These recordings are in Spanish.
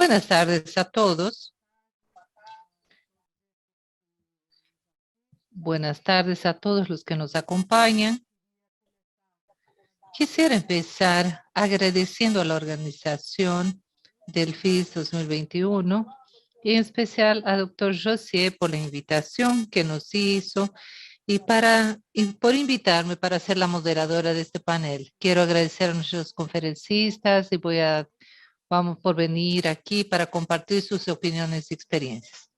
Buenas tardes a todos. Buenas tardes a todos los que nos acompañan. Quisiera empezar agradeciendo a la organización del FIS 2021 y en especial al doctor José por la invitación que nos hizo y por invitarme para ser la moderadora de este panel. Quiero agradecer a nuestros conferencistas y vamos por venir aquí para compartir sus opiniones y experiencias.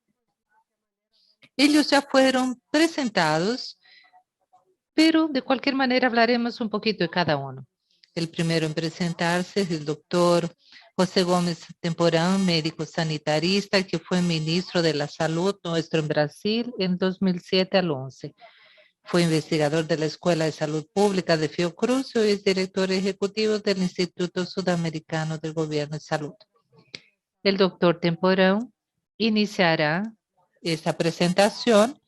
Ellos ya fueron presentados, pero de cualquier manera hablaremos un poquito de cada uno. El primero en presentarse es el doctor José Gómez Temporán, médico sanitarista, que fue ministro de la Salud nuestro en Brasil en 2007 al 11. Fue investigador de la Escuela de Salud Pública de Fiocruz y es director ejecutivo del Instituto Sudamericano del Gobierno de Salud. El doctor Temporán iniciará esta presentación,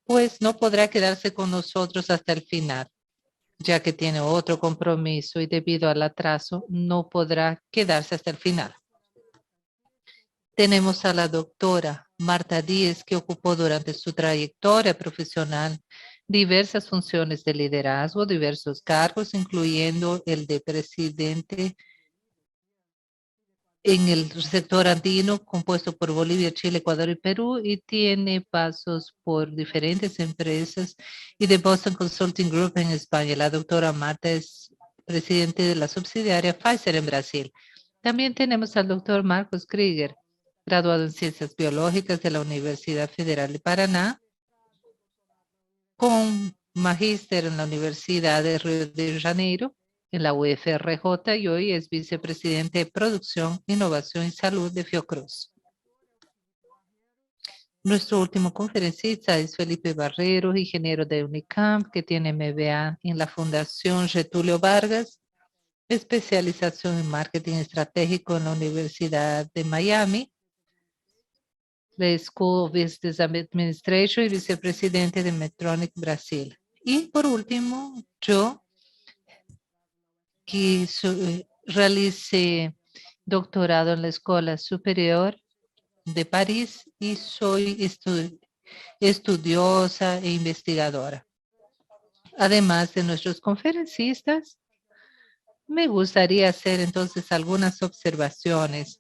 pues no podrá quedarse con nosotros hasta el final, ya que tiene otro compromiso y debido al atraso no podrá quedarse hasta el final. Tenemos a la doctora Marta Díez, que ocupó durante su trayectoria profesional diversas funciones de liderazgo, diversos cargos, incluyendo el de presidente en el sector andino, compuesto por Bolivia, Chile, Ecuador y Perú, y tiene pasos por diferentes empresas y de Boston Consulting Group en España. La doctora Marta es presidente de la subsidiaria Pfizer en Brasil. También tenemos al doctor Marcos Krieger, graduado en Ciencias Biológicas de la Universidad Federal de Paraná, con magíster en la Universidad de Río de Janeiro, en la UFRJ, y hoy es vicepresidente de Producción, Innovación y Salud de Fiocruz. Nuestro último conferencista es Felipe Barrero, ingeniero de Unicamp, que tiene MBA en la Fundación Getúlio Vargas, especialización en marketing estratégico en la Universidad de Miami, la School of Business Administration y vicepresidente de Medtronic Brasil. Y por último, yo, que realicé doctorado en la Escuela Superior de París y soy estudiosa e investigadora. Además de nuestros conferencistas, me gustaría hacer entonces algunas observaciones.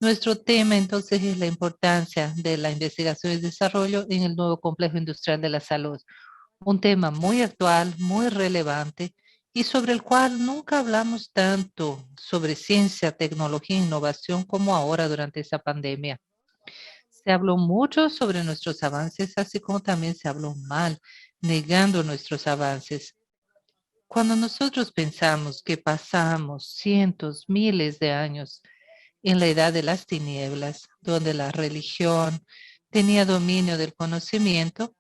Nuestro tema entonces es la importancia de la investigación y desarrollo en el nuevo complejo industrial de la salud. Un tema muy actual, muy relevante y sobre el cual nunca hablamos tanto sobre ciencia, tecnología e innovación como ahora durante esta pandemia. Se habló mucho sobre nuestros avances, así como también se habló mal, negando nuestros avances. Cuando nosotros pensamos que pasamos cientos, miles de años en la edad de las tinieblas, donde la religión tenía dominio del conocimiento,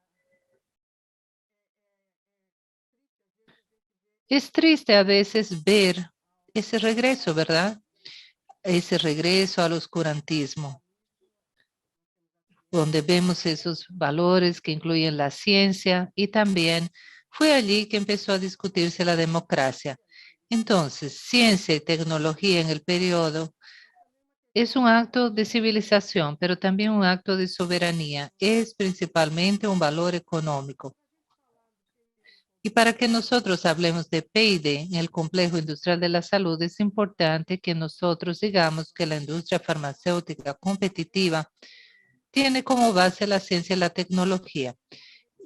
es triste a veces ver ese regreso, ¿verdad? Ese regreso al oscurantismo, donde vemos esos valores que incluyen la ciencia y también fue allí que empezó a discutirse la democracia. Entonces, ciencia y tecnología en el periodo es un acto de civilización, pero también un acto de soberanía. Es principalmente un valor económico. Y para que nosotros hablemos de P&D en el complejo industrial de la salud, es importante que nosotros digamos que la industria farmacéutica competitiva tiene como base la ciencia y la tecnología.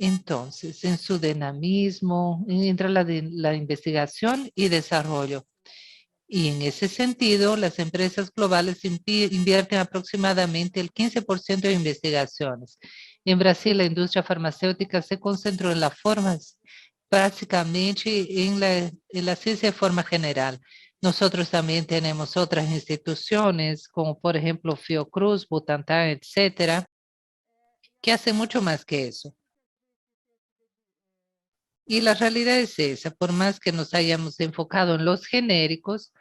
Entonces, en su dinamismo entra la investigación y desarrollo. Y en ese sentido, las empresas globales invierten aproximadamente el 15% de investigaciones. En Brasil, la industria farmacéutica se concentró en las formas, básicamente en la ciencia de forma general. Nosotros también tenemos otras instituciones, como por ejemplo Fiocruz, Butantan, etcétera, que hacen mucho más que eso. Y la realidad es esa, por más que nos hayamos enfocado en los genéricos,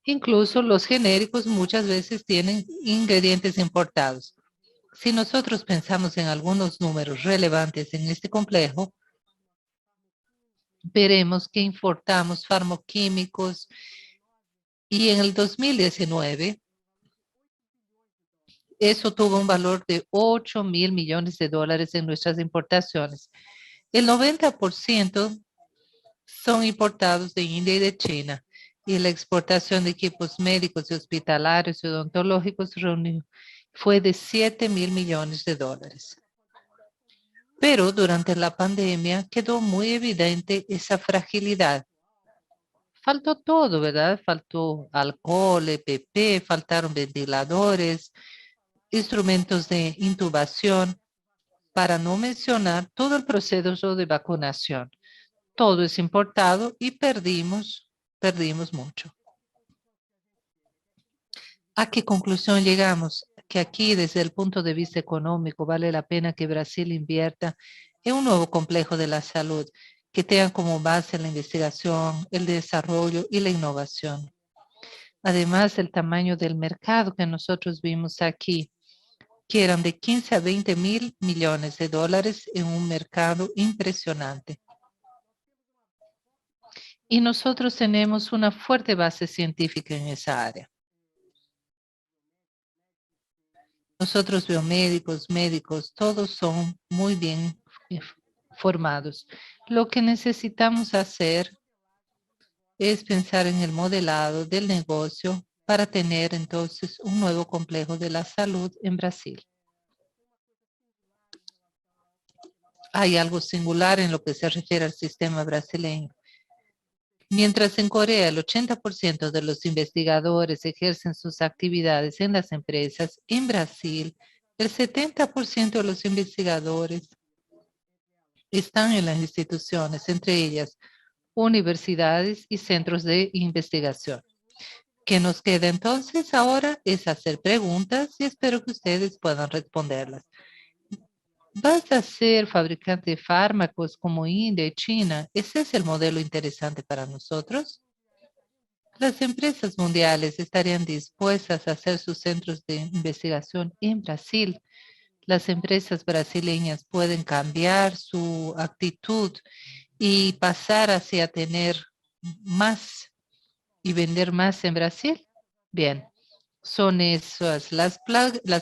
incluso los genéricos muchas veces tienen ingredientes importados. Si nosotros pensamos en algunos números relevantes en este complejo, veremos que importamos farmoquímicos Y en el 2019, eso tuvo un valor de 8.000 millones de dólares en nuestras importaciones. El 90% son importados de India y de China, y la exportación de equipos médicos y hospitalarios y odontológicos fue de 7.000 millones de dólares. Pero durante la pandemia quedó muy evidente esa fragilidad. Faltó todo, ¿verdad? Faltó alcohol, EPP, faltaron ventiladores, instrumentos de intubación, para no mencionar todo el proceso de vacunación. Todo es importado y perdimos mucho. ¿A qué conclusión llegamos? Que aquí, desde el punto de vista económico, vale la pena que Brasil invierta en un nuevo complejo de la salud que tenga como base la investigación, el desarrollo y la innovación. Además, el tamaño del mercado que nosotros vimos aquí, que eran de 15 a 20 mil millones de dólares en un mercado impresionante. Y nosotros tenemos una fuerte base científica en esa área. Nosotros biomédicos, médicos, todos son muy bien formados. Lo que necesitamos hacer es pensar en el modelado del negocio para tener entonces un nuevo complejo de la salud en Brasil. Hay algo singular en lo que se refiere al sistema brasileño. Mientras en Corea el 80% de los investigadores ejercen sus actividades en las empresas, en Brasil el 70% de los investigadores están en las instituciones, entre ellas universidades y centros de investigación. ¿Qué nos queda entonces ahora? Es hacer preguntas y espero que ustedes puedan responderlas. ¿Vas a ser fabricante de fármacos como India y China? ¿Ese es el modelo interesante para nosotros? Las empresas mundiales estarían dispuestas a hacer sus centros de investigación en Brasil. Las empresas brasileñas pueden cambiar su actitud y pasar hacia tener más y vender más en Brasil. Bien, son esas las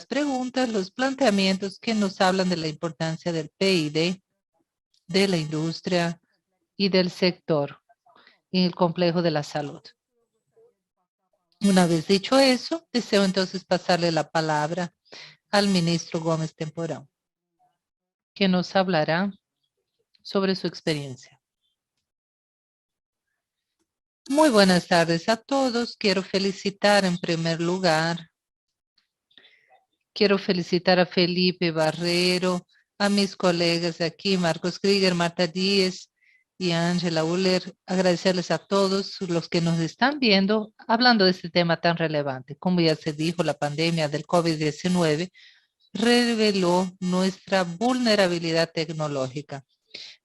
preguntas, los planteamientos que nos hablan de la importancia del PID, de la industria y del sector en el complejo de la salud. Una vez dicho eso, deseo entonces pasarle la palabra al ministro Gómez Temporán, que nos hablará sobre su experiencia. Muy buenas tardes a todos. Quiero felicitar en primer lugar, a Felipe Barrero, a mis colegas de aquí, Marcos Krieger, Marta Díez y Ángela Uller, agradecerles a todos los que nos están viendo hablando de este tema tan relevante. Como ya se dijo, la pandemia del COVID-19 reveló nuestra vulnerabilidad tecnológica.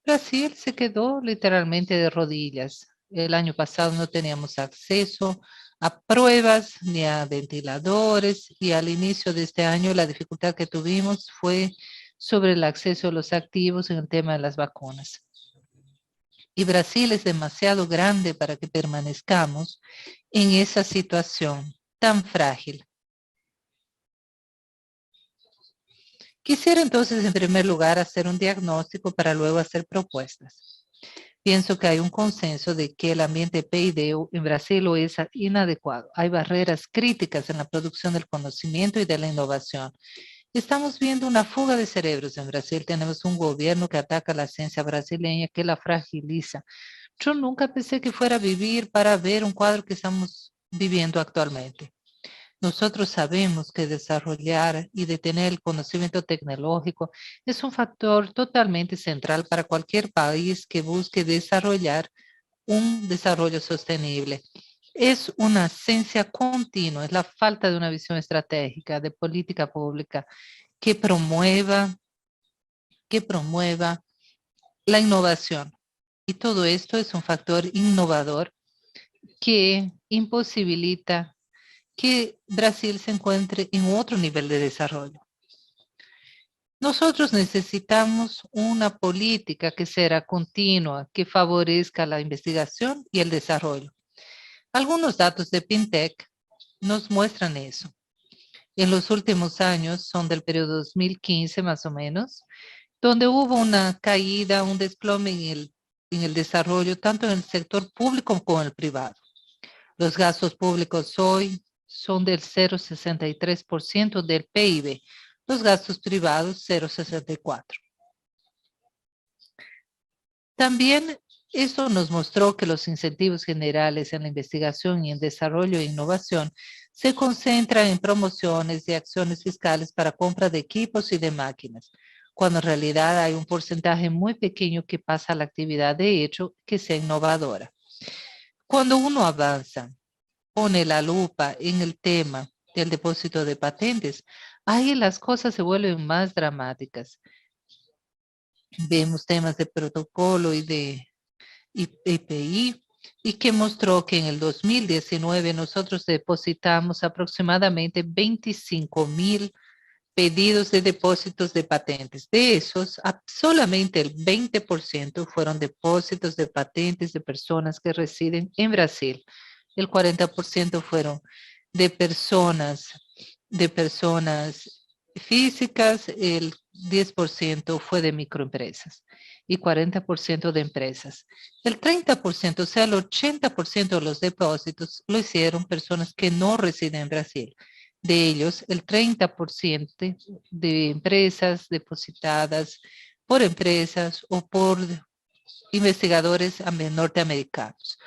Brasil se quedó literalmente de rodillas. El año pasado no teníamos acceso a pruebas ni a ventiladores y al inicio de este año la dificultad que tuvimos fue sobre el acceso a los activos en el tema de las vacunas. Y Brasil es demasiado grande para que permanezcamos en esa situación tan frágil. Quisiera entonces, en primer lugar, hacer un diagnóstico para luego hacer propuestas. Pienso que hay un consenso de que el ambiente PID en Brasil es inadecuado. Hay barreras críticas en la producción del conocimiento y de la innovación. Estamos viendo una fuga de cerebros en Brasil. Tenemos un gobierno que ataca la ciencia brasileña, que la fragiliza. Yo nunca pensé que fuera a vivir para ver un cuadro que estamos viviendo actualmente. Nosotros sabemos que desarrollar y detener el conocimiento tecnológico es un factor totalmente central para cualquier país que busque desarrollar un desarrollo sostenible. Es una esencia continua, es la falta de una visión estratégica de política pública que promueva la innovación. Y todo esto es un factor innovador que imposibilita que Brasil se encuentre en otro nivel de desarrollo. Nosotros necesitamos una política que será continua, que favorezca la investigación y el desarrollo. Algunos datos de FinTech nos muestran eso. En los últimos años, son del periodo 2015 más o menos, donde hubo una caída, un desplome en el desarrollo, tanto en el sector público como en el privado. Los gastos públicos hoy son del 0,63% del PIB, los gastos privados 0,64%. También esto nos mostró que los incentivos generales en la investigación y en desarrollo e innovación se concentran en promociones y acciones fiscales para compra de equipos y de máquinas, cuando en realidad hay un porcentaje muy pequeño que pasa a la actividad de hecho que sea innovadora. Cuando uno avanza, pone la lupa en el tema del depósito de patentes, ahí las cosas se vuelven más dramáticas. Vemos temas de protocolo y de IPI, y que mostró que en el 2019 nosotros depositamos aproximadamente 25,000 pedidos de depósitos de patentes. De esos, solamente el 20% fueron depósitos de patentes de personas que residen en Brasil. El 40% fueron de personas físicas, el 10% fue de microempresas y 40% de empresas. El 30%, o sea, el 80% de los depósitos lo hicieron personas que no residen en Brasil. De ellos, el 30% de empresas depositadas por empresas o por investigadores norteamericanos.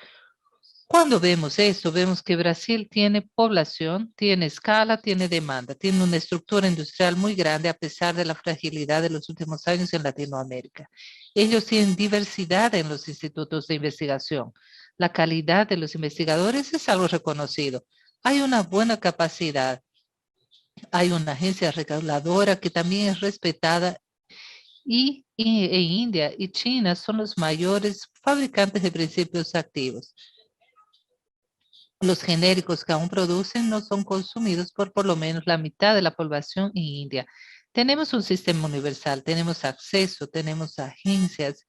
Cuando vemos esto, vemos que Brasil tiene población, tiene escala, tiene demanda, tiene una estructura industrial muy grande a pesar de la fragilidad de los últimos años en Latinoamérica. Ellos tienen diversidad en los institutos de investigación. La calidad de los investigadores es algo reconocido. Hay una buena capacidad. Hay una agencia reguladora que también es respetada y en India y China son los mayores fabricantes de principios activos. Los genéricos que aún producen no son consumidos por lo menos la mitad de la población en India. Tenemos un sistema universal, tenemos acceso, tenemos agencias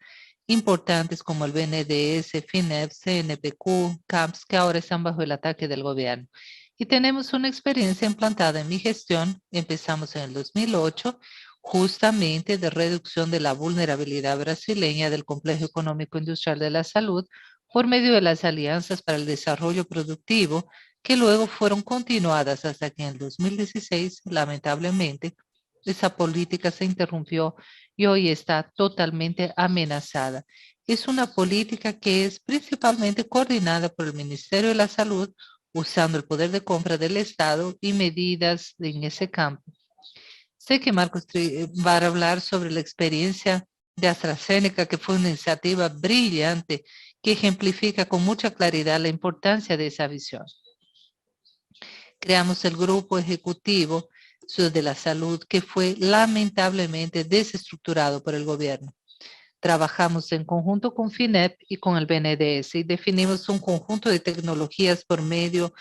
importantes como el BNDES, FINEP, CNPq, CAMPS, que ahora están bajo el ataque del gobierno. Y tenemos una experiencia implantada en mi gestión, empezamos en el 2008, justamente de reducción de la vulnerabilidad brasileña del complejo económico industrial de la salud, por medio de las alianzas para el desarrollo productivo, que luego fueron continuadas hasta que en el 2016, lamentablemente, esa política se interrumpió y hoy está totalmente amenazada. Es una política que es principalmente coordinada por el Ministerio de la Salud, usando el poder de compra del Estado y medidas en ese campo. Sé que Marcos va a hablar sobre la experiencia de AstraZeneca, que fue una iniciativa brillante que ejemplifica con mucha claridad la importancia de esa visión. Creamos el grupo ejecutivo de la salud que fue lamentablemente desestructurado por el gobierno. Trabajamos en conjunto con FINEP y con el BNDES y definimos un conjunto de tecnologías por medio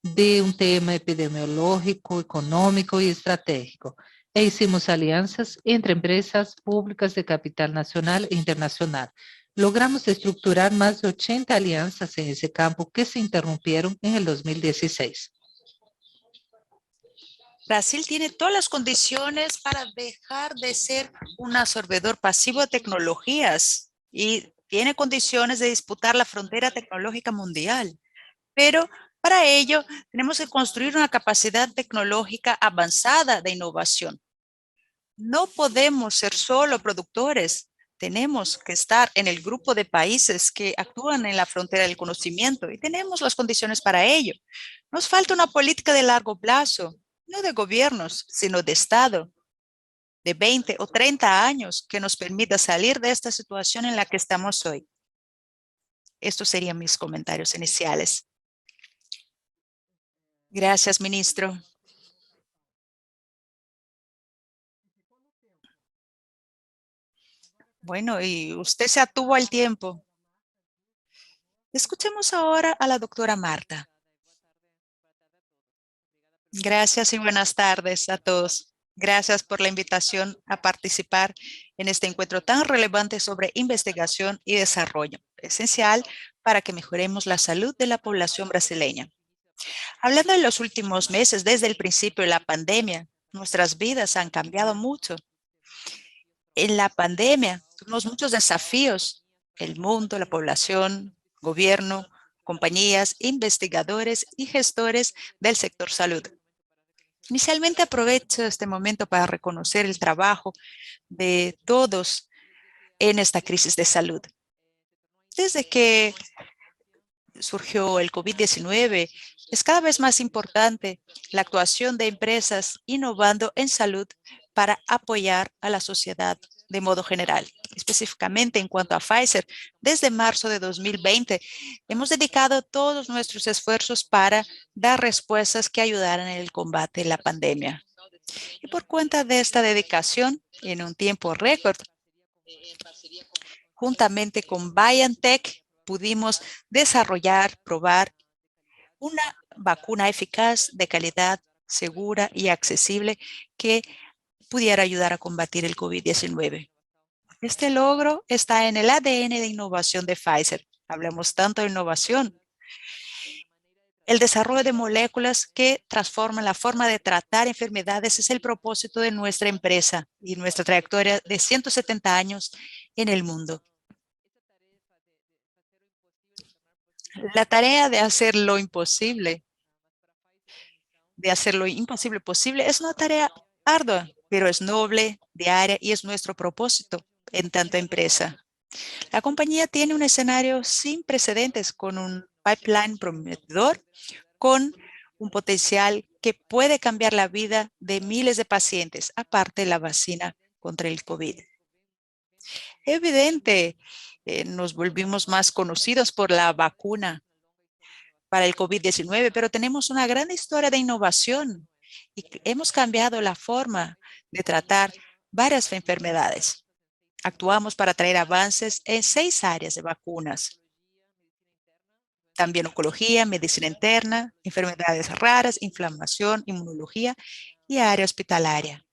de un tema epidemiológico, económico y estratégico. E hicimos alianzas entre empresas públicas de capital nacional e internacional. Logramos estructurar más de 80 alianzas en ese campo que se interrumpieron en el 2016. Brasil tiene todas las condiciones para dejar de ser un absorbedor pasivo de tecnologías y tiene condiciones de disputar la frontera tecnológica mundial. Pero para ello tenemos que construir una capacidad tecnológica avanzada de innovación. No podemos ser solo productores. Tenemos que estar en el grupo de países que actúan en la frontera del conocimiento y tenemos las condiciones para ello. Nos falta una política de largo plazo, no de gobiernos, sino de Estado, de 20 o 30 años que nos permita salir de esta situación en la que estamos hoy. Estos serían mis comentarios iniciales. Gracias, ministro. Bueno, y usted se atuvo al tiempo. Escuchemos ahora a la doctora Marta. Gracias y buenas tardes a todos. Gracias por la invitación a participar en este encuentro tan relevante sobre investigación y desarrollo. esencial para que mejoremos la salud de la población brasileña. Hablando de los últimos meses, desde el principio de la pandemia, nuestras vidas han cambiado mucho. En la pandemia tuvimos muchos desafíos. El mundo, la población, gobierno, compañías, investigadores y gestores del sector salud. Inicialmente aprovecho este momento para reconocer el trabajo de todos en esta crisis de salud. Desde que surgió el COVID-19, es cada vez más importante la actuación de empresas innovando en salud para apoyar a la sociedad de modo general. Específicamente en cuanto a Pfizer, desde marzo de 2020 hemos dedicado todos nuestros esfuerzos para dar respuestas que ayudaran en el combate de la pandemia. Y por cuenta de esta dedicación, en un tiempo récord, juntamente con BioNTech, pudimos desarrollar, probar una vacuna eficaz, de calidad, segura y accesible que pudiera ayudar a combatir el COVID-19. Este logro está en el ADN de innovación de Pfizer. Hablamos tanto de innovación. El desarrollo de moléculas que transforman la forma de tratar enfermedades es el propósito de nuestra empresa y nuestra trayectoria de 170 años en el mundo. La tarea de hacer lo imposible posible, es una tarea ardua, pero es noble, diaria y es nuestro propósito en tanta empresa. La compañía tiene un escenario sin precedentes con un pipeline prometedor, con un potencial que puede cambiar la vida de miles de pacientes, aparte de la vacuna contra el COVID. Evidente, nos volvimos más conocidos por la vacuna para el COVID-19, pero tenemos una gran historia de innovación y hemos cambiado la forma de tratar varias enfermedades. Actuamos para traer avances en 6 áreas de vacunas. También oncología, medicina interna, enfermedades raras, inflamación, inmunología y área hospitalaria.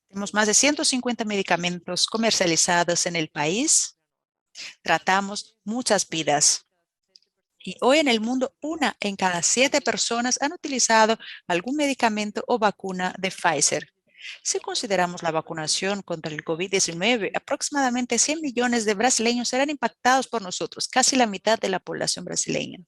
Tenemos más de 150 medicamentos comercializados en el país. Tratamos muchas vidas. Y hoy en el mundo, 1 en cada 7 personas han utilizado algún medicamento o vacuna de Pfizer. Si consideramos la vacunación contra el COVID-19, aproximadamente 100 millones de brasileños serán impactados por nosotros, casi la mitad de la población brasileña.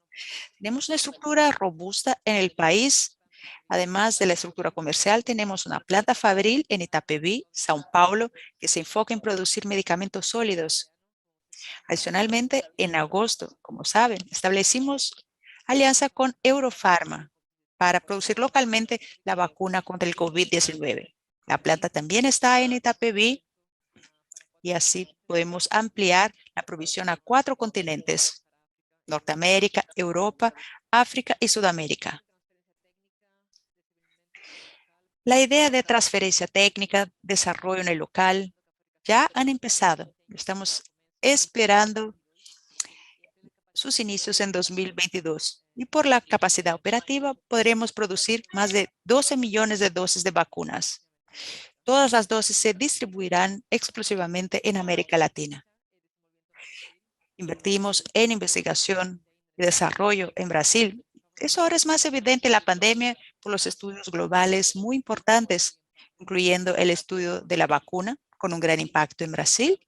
Tenemos una estructura robusta en el país. Además de la estructura comercial, tenemos una planta fabril en Itapevi, São Paulo, que se enfoca en producir medicamentos sólidos. Adicionalmente, en agosto, como saben, establecimos alianza con Eurofarma para producir localmente la vacuna contra el COVID-19. La planta también está en Itapevi y así podemos ampliar la provisión a 4 continentes: Norteamérica, Europa, África y Sudamérica. La idea de transferencia técnica, desarrollo en el local, ya han empezado. Estamos esperando sus inicios en 2022 y por la capacidad operativa podremos producir más de 12 millones de dosis de vacunas. Todas las dosis se distribuirán exclusivamente en América Latina. Invertimos en investigación y desarrollo en Brasil. Eso ahora es más evidente en la pandemia por los estudios globales muy importantes, incluyendo el estudio de la vacuna con un gran impacto en Brasil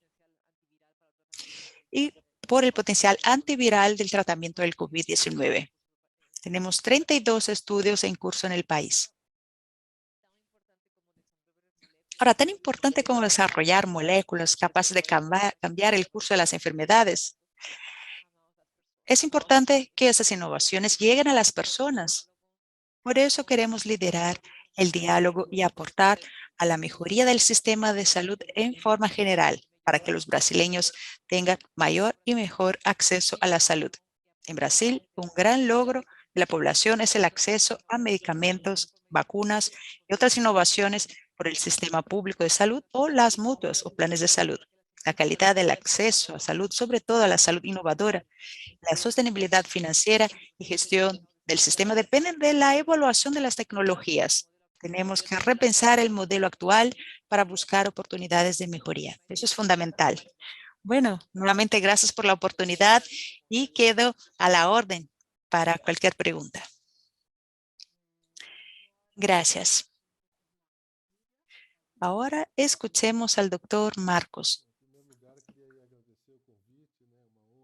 y por el potencial antiviral del tratamiento del COVID-19. Tenemos 32 estudios en curso en el país. Ahora, tan importante como desarrollar moléculas capaces de cambiar el curso de las enfermedades, es importante que esas innovaciones lleguen a las personas. Por eso queremos liderar el diálogo y aportar a la mejoría del sistema de salud en forma general, para que los brasileños tengan mayor y mejor acceso a la salud. En Brasil, un gran logro de la población es el acceso a medicamentos, vacunas y otras innovaciones por el sistema público de salud o las mutuas o planes de salud. La calidad del acceso a salud, sobre todo a la salud innovadora, la sostenibilidad financiera y gestión del sistema dependen de la evaluación de las tecnologías. Tenemos que repensar el modelo actual para buscar oportunidades de mejoría. Eso es fundamental. Bueno, nuevamente gracias por la oportunidad y quedo a la orden para cualquier pregunta. Gracias. Ahora escuchemos al doctor Marcos.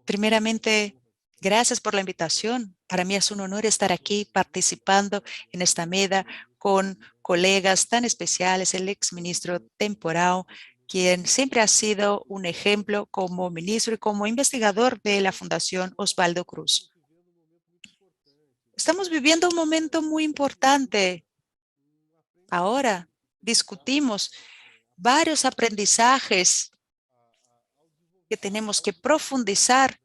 Primeramente, gracias por la invitación. Para mí es un honor estar aquí participando en esta mesa con colegas tan especiales, el exministro Temporao, quien siempre ha sido un ejemplo como ministro y como investigador de la Fundación Osvaldo Cruz. Estamos viviendo un momento muy importante. Ahora discutimos varios aprendizajes que tenemos que profundizar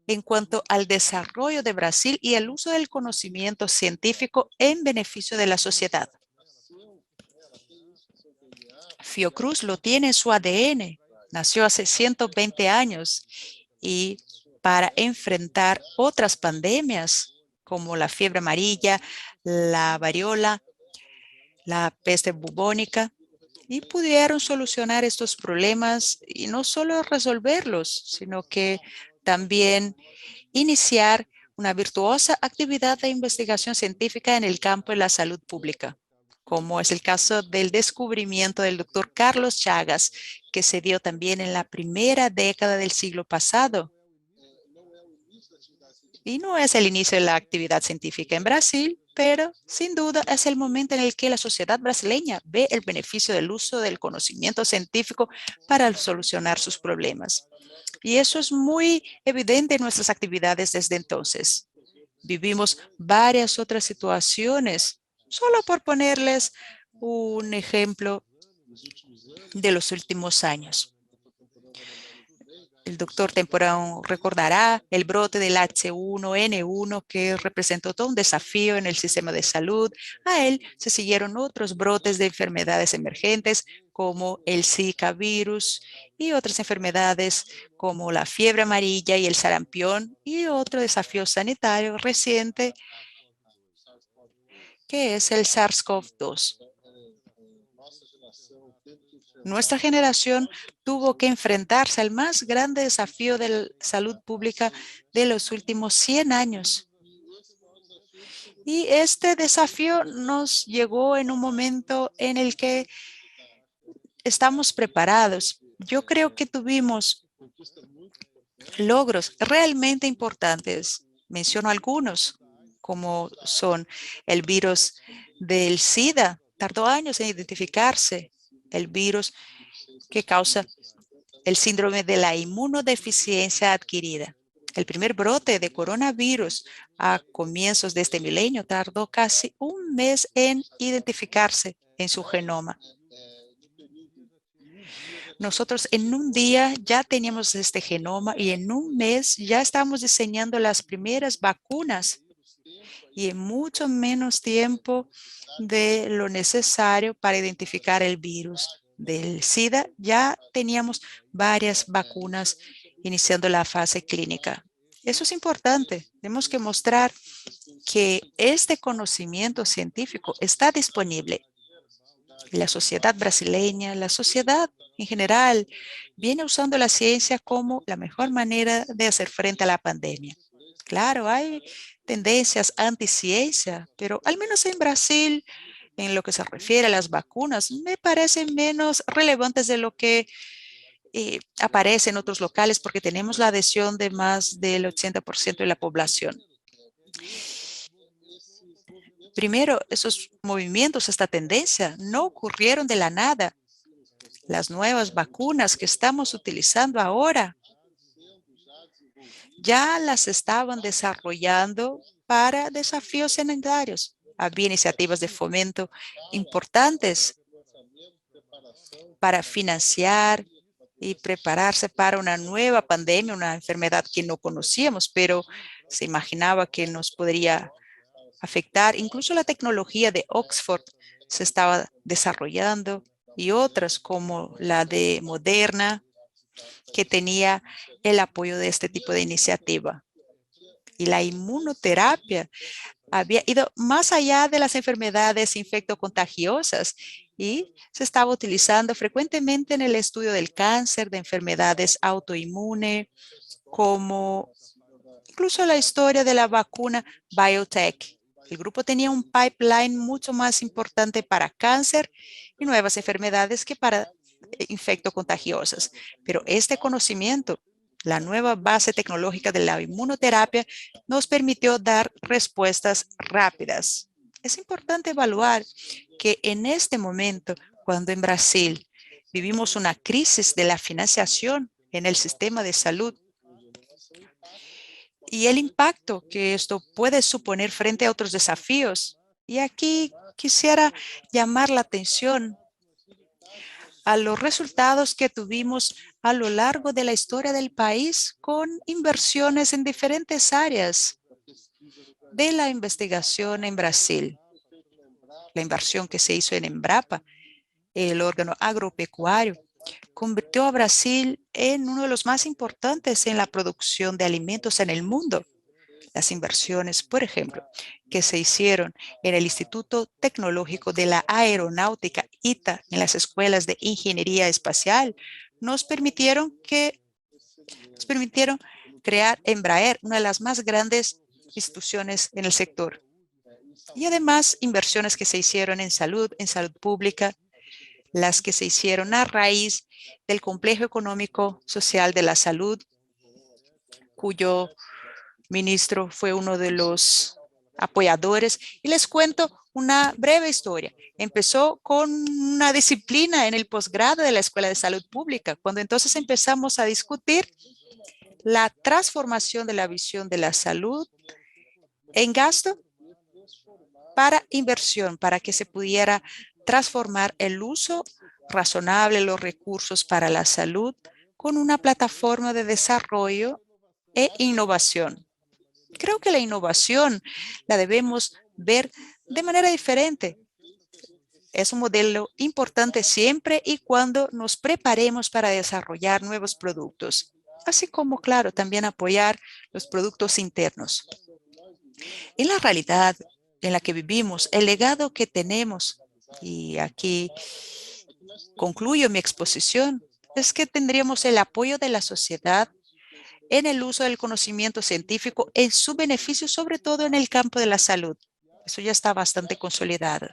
en cuanto al desarrollo de Brasil y el uso del conocimiento científico en beneficio de la sociedad. Fiocruz lo tiene en su ADN, nació hace 120 años y para enfrentar otras pandemias como la fiebre amarilla, la variola, la peste bubónica, y pudieron solucionar estos problemas y no solo resolverlos, sino que también iniciar una virtuosa actividad de investigación científica en el campo de la salud pública, como es el caso del descubrimiento del doctor Carlos Chagas, que se dio también en la primera década del siglo pasado. Y no es el inicio de la actividad científica en Brasil, pero sin duda es el momento en el que la sociedad brasileña ve el beneficio del uso del conocimiento científico para solucionar sus problemas. Y eso es muy evidente en nuestras actividades desde entonces. Vivimos varias otras situaciones, solo por ponerles un ejemplo de los últimos años. El doctor Temporán recordará el brote del H1N1 que representó todo un desafío en el sistema de salud. A él se siguieron otros brotes de enfermedades emergentes como el Zika virus y otras enfermedades como la fiebre amarilla y el sarampión y otro desafío sanitario reciente que es el SARS-CoV-2. Nuestra generación tuvo que enfrentarse al más grande desafío de la salud pública de los últimos 100 años. Y este desafío nos llegó en un momento en el que estamos preparados. Yo creo que tuvimos logros realmente importantes. Menciono algunos, como son el virus del SIDA. Tardó años en identificarse. El virus que causa el síndrome de la inmunodeficiencia adquirida. El primer brote de coronavirus a comienzos de este milenio tardó casi un mes en identificarse en su genoma. Nosotros en un día ya teníamos este genoma y en un mes ya estábamos diseñando las primeras vacunas y en mucho menos tiempo de lo necesario para identificar el virus del SIDA, ya teníamos varias vacunas iniciando la fase clínica. Eso es importante. Tenemos que mostrar que este conocimiento científico está disponible. La sociedad brasileña, la sociedad en general, viene usando la ciencia como la mejor manera de hacer frente a la pandemia. Claro, hay tendencias anti-ciencia, pero al menos en Brasil, en lo que se refiere a las vacunas, me parecen menos relevantes de lo que aparece en otros locales porque tenemos la adhesión de más del 80% de la población. Primero, esos movimientos, esta tendencia, no ocurrieron de la nada. Las nuevas vacunas que estamos utilizando ahora ya las estaban desarrollando para desafíos sanitarios. Había iniciativas de fomento importantes para financiar y prepararse para una nueva pandemia, una enfermedad que no conocíamos, pero se imaginaba que nos podría afectar. Incluso la tecnología de Oxford se estaba desarrollando y otras como la de Moderna, que tenía el apoyo de este tipo de iniciativa. Y la inmunoterapia había ido más allá de las enfermedades infectocontagiosas y se estaba utilizando frecuentemente en el estudio del cáncer, de enfermedades autoinmunes, como incluso la historia de la vacuna biotech. El grupo tenía un pipeline mucho más importante para cáncer y nuevas enfermedades que para infectocontagiosas. Pero este conocimiento, la nueva base tecnológica de la inmunoterapia, nos permitió dar respuestas rápidas. Es importante evaluar que en este momento, cuando en Brasil vivimos una crisis de la financiación en el sistema de salud, y el impacto que esto puede suponer frente a otros desafíos. Y aquí quisiera llamar la atención a los resultados que tuvimos a lo largo de la historia del país con inversiones en diferentes áreas de la investigación en Brasil. La inversión que se hizo en Embrapa, el órgano agropecuario, convirtió a Brasil en uno de los más importantes en la producción de alimentos en el mundo. Las inversiones, por ejemplo, que se hicieron en el Instituto Tecnológico de la Aeronáutica, ITA, en las escuelas de ingeniería espacial, nos permitieron crear Embraer, una de las más grandes instituciones en el sector. Y además, inversiones que se hicieron en salud pública, las que se hicieron a raíz del complejo económico social de la salud, cuyo ministro fue uno de los apoyadores. Y les cuento una breve historia. Empezó con una disciplina en el posgrado de la Escuela de Salud Pública, cuando entonces empezamos a discutir la transformación de la visión de la salud en gasto para inversión, para que se pudiera transformar el uso razonable de los recursos para la salud con una plataforma de desarrollo e innovación. Creo que la innovación la debemos ver de manera diferente. Es un modelo importante siempre y cuando nos preparemos para desarrollar nuevos productos, así como, claro, también apoyar los productos internos. En la realidad en la que vivimos, el legado que tenemos, y aquí concluyo mi exposición, es que tendríamos el apoyo de la sociedad en el uso del conocimiento científico en su beneficio, sobre todo en el campo de la salud. Eso ya está bastante consolidado.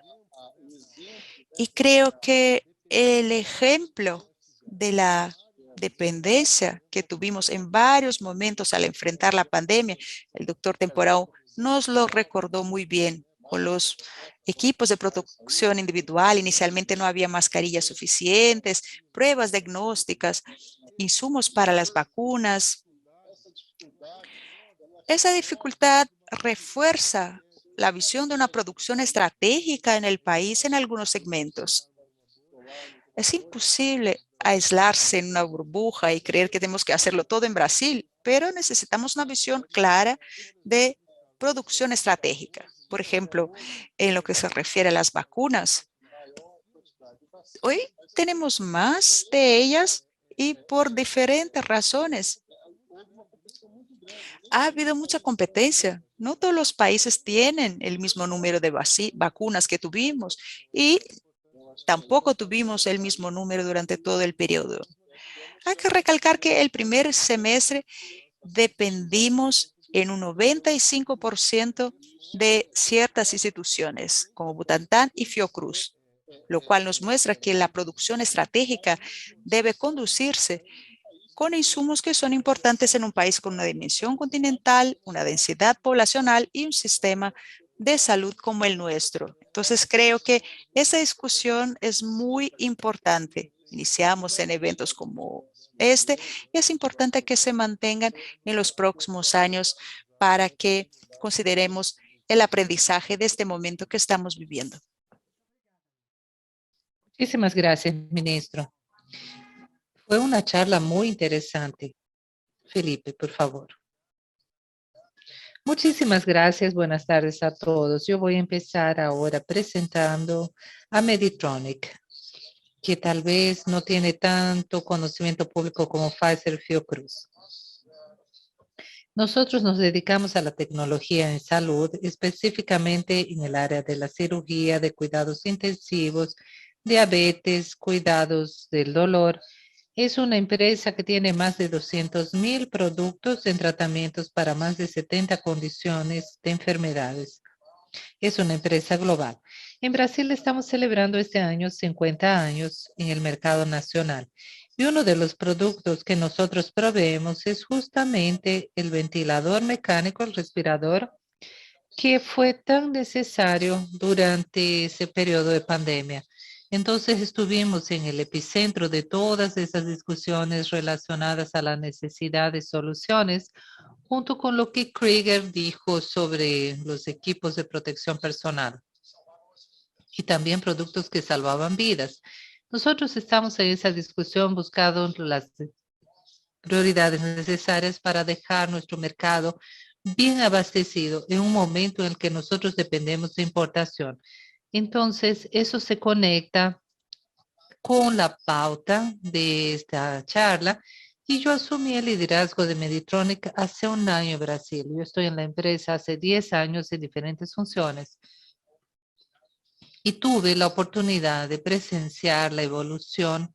Y creo que el ejemplo de la dependencia que tuvimos en varios momentos al enfrentar la pandemia, el doctor Temporao nos lo recordó muy bien con los equipos de protección individual. Inicialmente no había mascarillas suficientes, pruebas diagnósticas, insumos para las vacunas. Esa dificultad refuerza la visión de una producción estratégica en el país en algunos segmentos. Es imposible aislarse en una burbuja y creer que tenemos que hacerlo todo en Brasil, pero necesitamos una visión clara de producción estratégica. Por ejemplo, en lo que se refiere a las vacunas, hoy tenemos más de ellas y por diferentes razones. Ha habido mucha competencia. No todos los países tienen el mismo número de vacunas que tuvimos y tampoco tuvimos el mismo número durante todo el periodo. Hay que recalcar que el primer semestre dependimos en un 95% de ciertas instituciones como Butantan y Fiocruz, lo cual nos muestra que la producción estratégica debe conducirse con insumos que son importantes en un país con una dimensión continental, una densidad poblacional y un sistema de salud como el nuestro. Entonces, creo que esa discusión es muy importante. Iniciamos en eventos como este y es importante que se mantengan en los próximos años para que consideremos el aprendizaje de este momento que estamos viviendo. Muchísimas gracias, ministro. Fue una charla muy interesante. Felipe, por favor. Muchísimas gracias. Buenas tardes a todos. Yo voy a empezar ahora presentando a Meditronic, que tal vez no tiene tanto conocimiento público como Pfizer Fiocruz. Nosotros nos dedicamos a la tecnología en salud, específicamente en el área de la cirugía, de cuidados intensivos, diabetes, cuidados del dolor. Es una empresa que tiene más de 200.000 productos en tratamientos para más de 70 condiciones de enfermedades. Es una empresa global. En Brasil estamos celebrando este año 50 años en el mercado nacional. Y uno de los productos que nosotros proveemos es justamente el ventilador mecánico, el respirador, que fue tan necesario durante ese periodo de pandemia. Entonces estuvimos en el epicentro de todas esas discusiones relacionadas a la necesidad de soluciones, junto con lo que Krieger dijo sobre los equipos de protección personal y también productos que salvaban vidas. Nosotros estamos en esa discusión buscando las prioridades necesarias para dejar nuestro mercado bien abastecido en un momento en el que nosotros dependemos de importación. Entonces, eso se conecta con la pauta de esta charla y yo asumí el liderazgo de Meditronic hace un año en Brasil. Yo estoy en la empresa hace 10 años en diferentes funciones y tuve la oportunidad de presenciar la evolución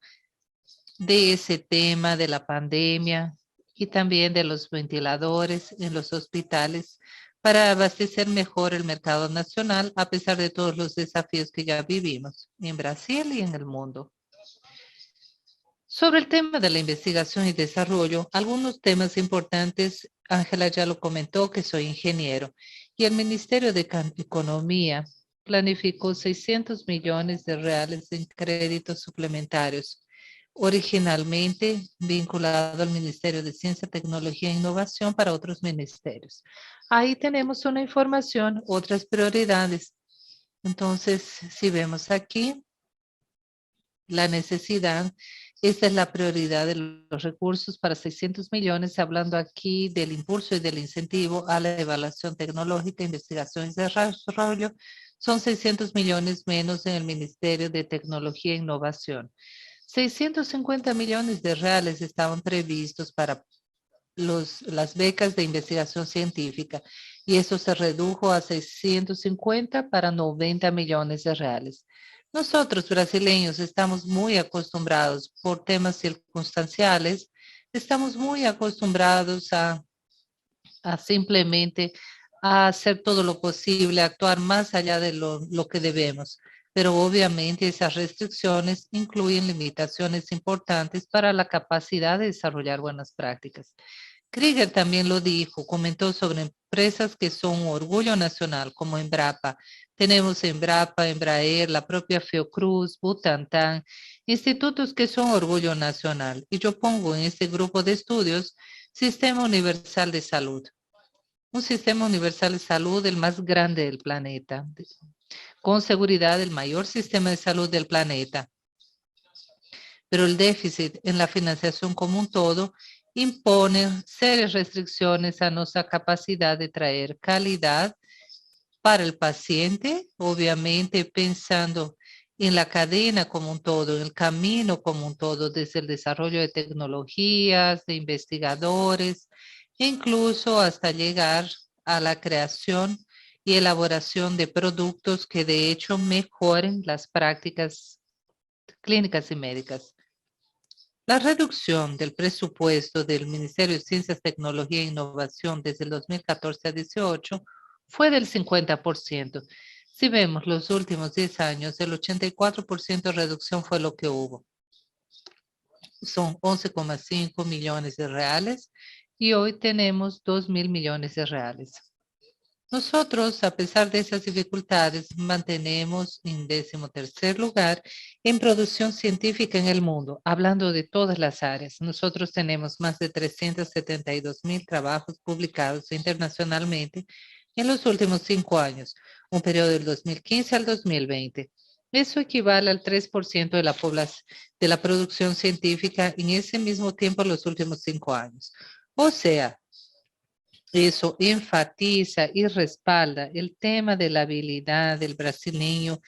de ese tema de la pandemia y también de los ventiladores en los hospitales para abastecer mejor el mercado nacional a pesar de todos los desafíos que ya vivimos en Brasil y en el mundo. Sobre el tema de la investigación y desarrollo, algunos temas importantes, Ángela ya lo comentó, que soy ingeniero, y el Ministerio de Economía planificó 600 millones de reales en créditos suplementarios, originalmente vinculado al Ministerio de Ciencia, Tecnología e Innovación para otros ministerios. Ahí tenemos una información, otras prioridades. Entonces, si vemos aquí, la necesidad, esta es la prioridad de los recursos para 600 millones, hablando aquí del impulso y del incentivo a la evaluación tecnológica, investigación y desarrollo. Son 600 millones menos en el Ministerio de Tecnología e Innovación. 650 millones de reales estaban previstos para las becas de investigación científica y eso se redujo a 650 para 90 millones de reales. Nosotros brasileños estamos muy acostumbrados por temas circunstanciales, estamos muy acostumbrados a simplemente a hacer todo lo posible, actuar más allá de lo que debemos. Pero obviamente esas restricciones incluyen limitaciones importantes para la capacidad de desarrollar buenas prácticas. Krieger también lo dijo, comentó sobre empresas que son un orgullo nacional, como Embrapa. Tenemos Embrapa, Embraer, la propia Fiocruz, Butantan, institutos que son orgullo nacional. Y yo pongo en este grupo de estudios Sistema Universal de Salud. Un sistema universal de salud el más grande del planeta, con seguridad el mayor sistema de salud del planeta. Pero el déficit en la financiación como un todo impone serias restricciones a nuestra capacidad de traer calidad para el paciente, obviamente pensando en la cadena como un todo, en el camino como un todo, desde el desarrollo de tecnologías, de investigadores, incluso hasta llegar a la creación y elaboración de productos que de hecho mejoren las prácticas clínicas y médicas. La reducción del presupuesto del Ministerio de Ciencias, Tecnología e Innovación desde el 2014 a 18 fue del 50%. Si vemos los últimos 10 años, el 84% de reducción fue lo que hubo. Son 11,5 millones de reales y hoy tenemos 2.000 millones de reales. Nosotros, a pesar de esas dificultades, mantenemos en 13º lugar en producción científica en el mundo, hablando de todas las áreas. Nosotros tenemos más de 372.000 trabajos publicados internacionalmente en los últimos 5 años, un periodo del 2015 al 2020. Eso equivale al 3% de la población, de la producción científica en ese mismo tiempo en los últimos 5 años. O sea, eso enfatiza y respalda el tema de la habilidad del brasileño,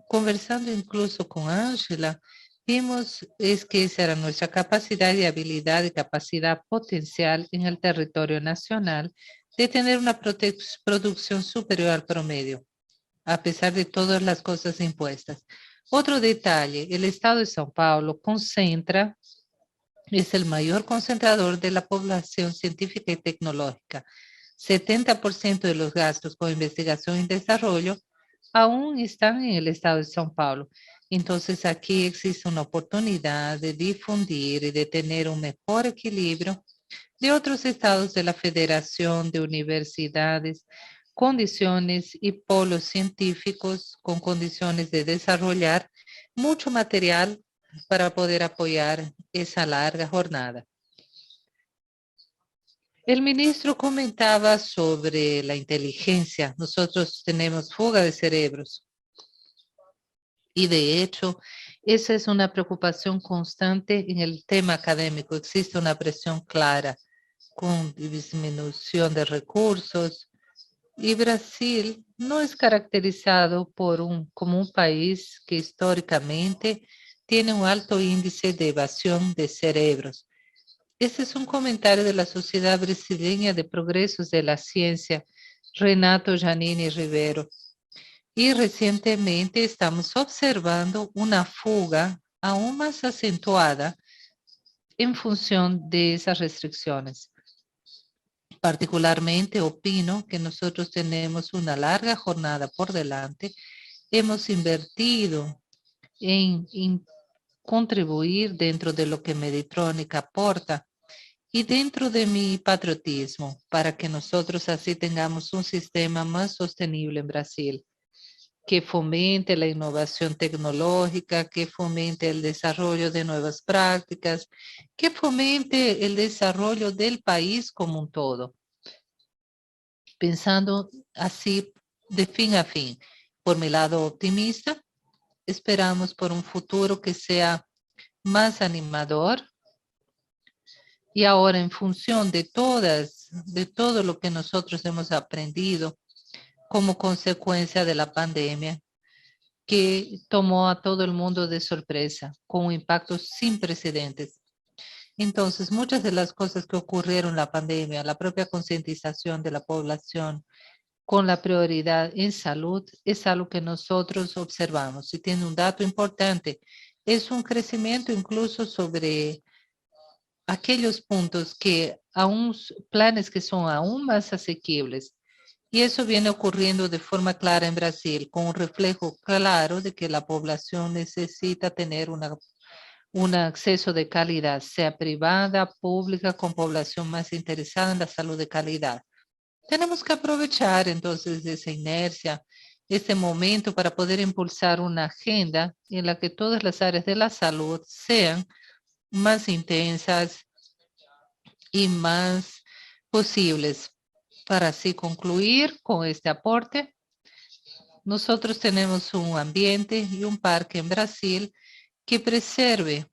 conversando incluso con Ángela, vimos es que esa era nuestra capacidad y habilidad y capacidad potencial en el territorio nacional de tener una producción superior al promedio, a pesar de todas las cosas impuestas. Otro detalle, el estado de São Paulo concentra, es el mayor concentrador de la población científica y tecnológica. 70% de los gastos con investigación y desarrollo aún están en el estado de São Paulo. Entonces aquí existe una oportunidad de difundir y de tener un mejor equilibrio de otros estados de la Federación de Universidades, condiciones y polos científicos con condiciones de desarrollar mucho material para poder apoyar esa larga jornada. El ministro comentaba sobre la inteligencia. Nosotros tenemos fuga de cerebros. Y de hecho, esa es una preocupación constante en el tema académico. Existe una presión clara con disminución de recursos. Y Brasil no es caracterizado como un país que históricamente tiene un alto índice de evasión de cerebros. Este es un comentario de la Sociedad Brasileña de Progresos de la Ciencia, Renato Giannini Rivero. Y recientemente estamos observando una fuga aún más acentuada en función de esas restricciones. Particularmente opino que nosotros tenemos una larga jornada por delante. Hemos invertido en contribuir dentro de lo que Medtronic aporta y dentro de mi patriotismo para que nosotros así tengamos un sistema más sostenible en Brasil, que fomente la innovación tecnológica, que fomente el desarrollo de nuevas prácticas, que fomente el desarrollo del país como un todo, pensando así de fin a fin. Por mi lado optimista, esperamos por un futuro que sea más animador. Y ahora, en función de todo lo que nosotros hemos aprendido como consecuencia de la pandemia, que tomó a todo el mundo de sorpresa, con un impacto sin precedentes. Entonces, muchas de las cosas que ocurrieron en la pandemia, la propia concientización de la población con la prioridad en salud, es algo que nosotros observamos. Y tiene un dato importante, es un crecimiento incluso sobre aquellos puntos que aún, planes que son aún más asequibles. Y eso viene ocurriendo de forma clara en Brasil, con un reflejo claro de que la población necesita tener un acceso de calidad, sea privada, pública, con población más interesada en la salud de calidad. Tenemos que aprovechar entonces esa inercia, este momento para poder impulsar una agenda en la que todas las áreas de la salud sean más intensas y más posibles. Para así concluir con este aporte, nosotros tenemos un ambiente y un parque en Brasil que preserve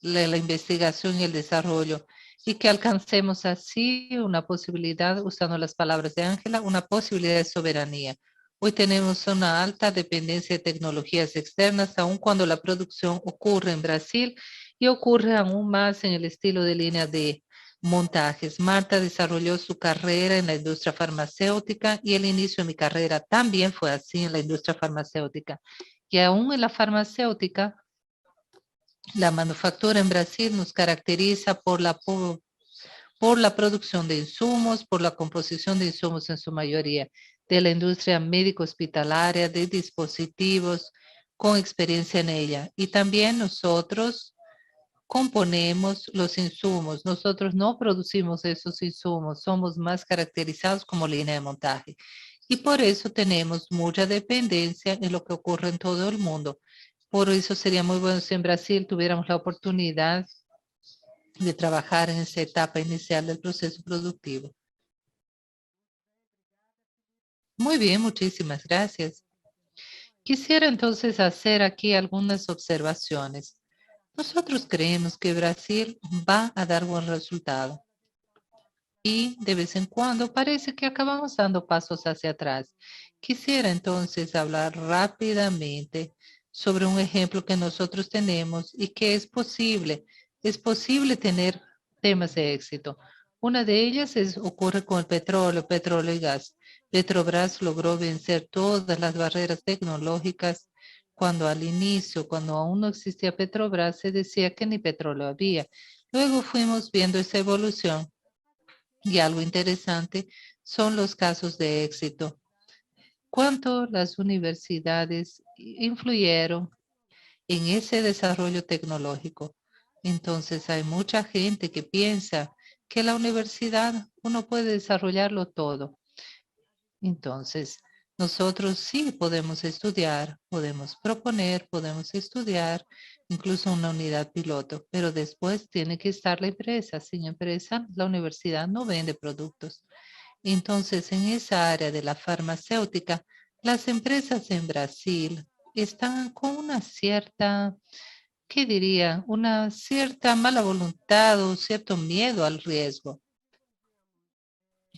la investigación y el desarrollo y que alcancemos así una posibilidad, usando las palabras de Ángela, una posibilidad de soberanía. Hoy tenemos una alta dependencia de tecnologías externas, aun cuando la producción ocurre en Brasil y ocurre aún más en el estilo de línea de montajes. Marta desarrolló su carrera en la industria farmacéutica y el inicio de mi carrera también fue así en la industria farmacéutica. Y aún en la farmacéutica, la manufactura en Brasil nos caracteriza por la producción de insumos, por la composición de insumos en su mayoría, de la industria médico-hospitalaria, de dispositivos con experiencia en ella. Y también nosotros componemos los insumos. Nosotros no producimos esos insumos, somos más caracterizados como línea de montaje. Y por eso tenemos mucha dependencia en lo que ocurre en todo el mundo. Por eso sería muy bueno si en Brasil tuviéramos la oportunidad de trabajar en esa etapa inicial del proceso productivo. Muy bien, muchísimas gracias. Quisiera entonces hacer aquí algunas observaciones. Nosotros creemos que Brasil va a dar buen resultado y de vez en cuando parece que acabamos dando pasos hacia atrás. Quisiera entonces hablar rápidamente sobre un ejemplo que nosotros tenemos y que es posible. Es posible tener temas de éxito. Una de ellas ocurre con el petróleo y gas. Petrobras logró vencer todas las barreras tecnológicas cuando al inicio, cuando aún no existía Petrobras, se decía que ni petróleo había. Luego fuimos viendo esa evolución y algo interesante son los casos de éxito. ¿Cuánto las universidades influyeron en ese desarrollo tecnológico? Entonces hay mucha gente que piensa que la universidad uno puede desarrollarlo todo. Entonces, nosotros sí podemos estudiar, podemos proponer, podemos estudiar, incluso una unidad piloto, pero después tiene que estar la empresa. Sin empresa, la universidad no vende productos. Entonces, en esa área de la farmacéutica, las empresas en Brasil están con una cierta, ¿qué diría? Una cierta mala voluntad o cierto miedo al riesgo.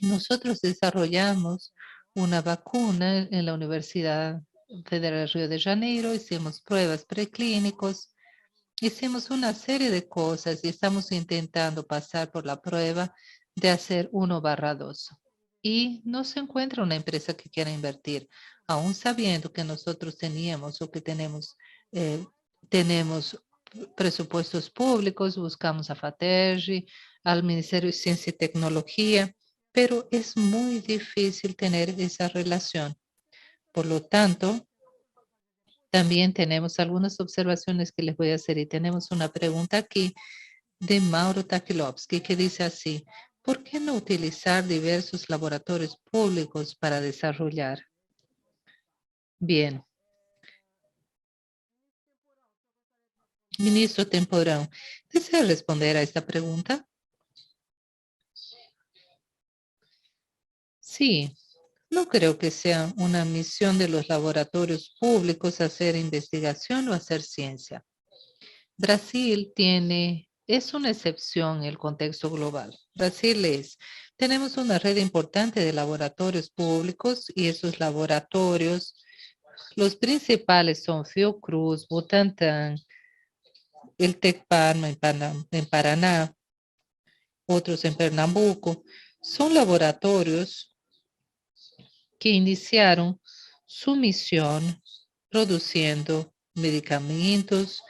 Nosotros desarrollamos una vacuna en la Universidad Federal de Río de Janeiro, hicimos pruebas preclínicos, hicimos una serie de cosas y estamos intentando pasar por la prueba de hacer 1/2. Y no se encuentra una empresa que quiera invertir, aún sabiendo que nosotros teníamos o que tenemos presupuestos públicos, buscamos a FATERJ, al Ministerio de Ciencia y Tecnología, pero es muy difícil tener esa relación. Por lo tanto, también tenemos algunas observaciones que les voy a hacer y tenemos una pregunta aquí de Mauro Takilovsky que dice así: ¿por qué no utilizar diversos laboratorios públicos para desarrollar? Bien, ministro Temporão, ¿desea responder a esta pregunta? Sí, no creo que sea una misión de los laboratorios públicos hacer investigación o hacer ciencia. Brasil es una excepción en el contexto global. Tenemos una red importante de laboratorios públicos y esos laboratorios, los principales son Fiocruz, Butantan, el Tecparma en Paraná, otros en Pernambuco. Son laboratorios que iniciaron su misión produciendo medicamentos,